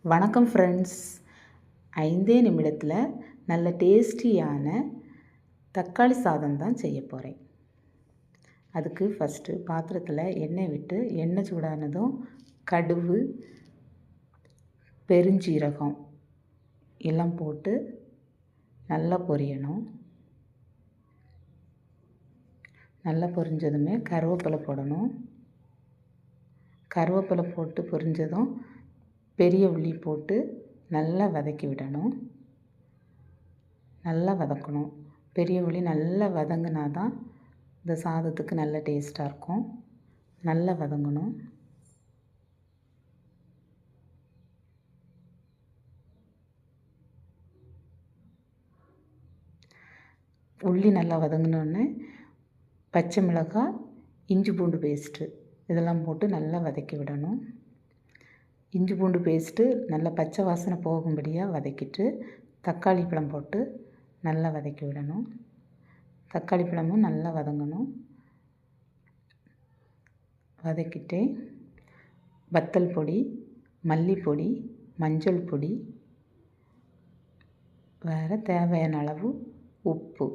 வணக்கம் ஃப்ரெண்ட்ஸ். 5 நிமிடத்தில் நல்ல டேஸ்டியான தக்காளி சாதம் தான் செய்ய போகிறேன். அதுக்கு ஃபஸ்ட்டு பாத்திரத்தில் எண்ணெய் விட்டு எண்ணெய் சூடானதும் கடுகு, பெருஞ்சீரகம் எல்லாம் போட்டு நல்லா பொரியணும். நல்லா பொரிஞ்சதுமே கருவேப்பிலை போடணும். கருவேப்பிலை போட்டு பொரிஞ்சதும் பெரிய உள்ளி போட்டு நல்லா வதக்கி விடணும். நல்லா வதக்கணும். பெரிய உள்ளி நல்லா வதங்கினா தான் இந்த சாதத்துக்கு நல்ல டேஸ்ட்டாக இருக்கும். நல்லா வதங்கணும். உள்ளி நல்லா வதங்கினோடனே பச்சை மிளகாய், இஞ்சி பூண்டு பேஸ்ட்டு இதெல்லாம் போட்டு நல்லா வதக்கி விடணும். இஞ்சி பூண்டு பேஸ்ட்டு நல்லா பச்சை வாசனை போகும்படியாக வதக்கிட்டு தக்காளி பழம் போட்டு நல்லா வதக்கி விடணும். தக்காளி பழமும் நல்லா வதங்கணும். வதக்கிட்டு வத்தல் பொடி, மல்லிப்பொடி, மஞ்சள் பொடி, வேறு தேவையான அளவு உப்பு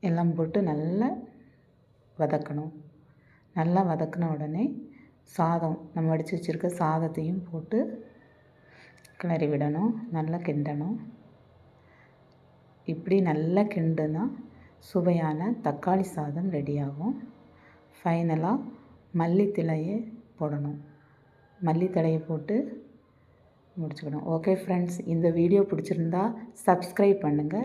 எல்லாம் போட்டு நல்லா வதக்கணும். நல்லா வதக்கின உடனே சாதம் நம்ம வடித்து வச்சுருக்க சாதத்தையும் போட்டு கிளறி விடணும். நல்லா கிண்டணும். இப்படி நல்லா கிண்டுனா சுவையான தக்காளி சாதம் ரெடியாகும். ஃபைனலாக மல்லித்தழையை போடணும். மல்லித்தழையை போட்டு முடிச்சுக்கணும். ஓகே ஃப்ரெண்ட்ஸ், இந்த வீடியோ பிடிச்சிருந்தா சப்ஸ்கிரைப் பண்ணுங்கள்.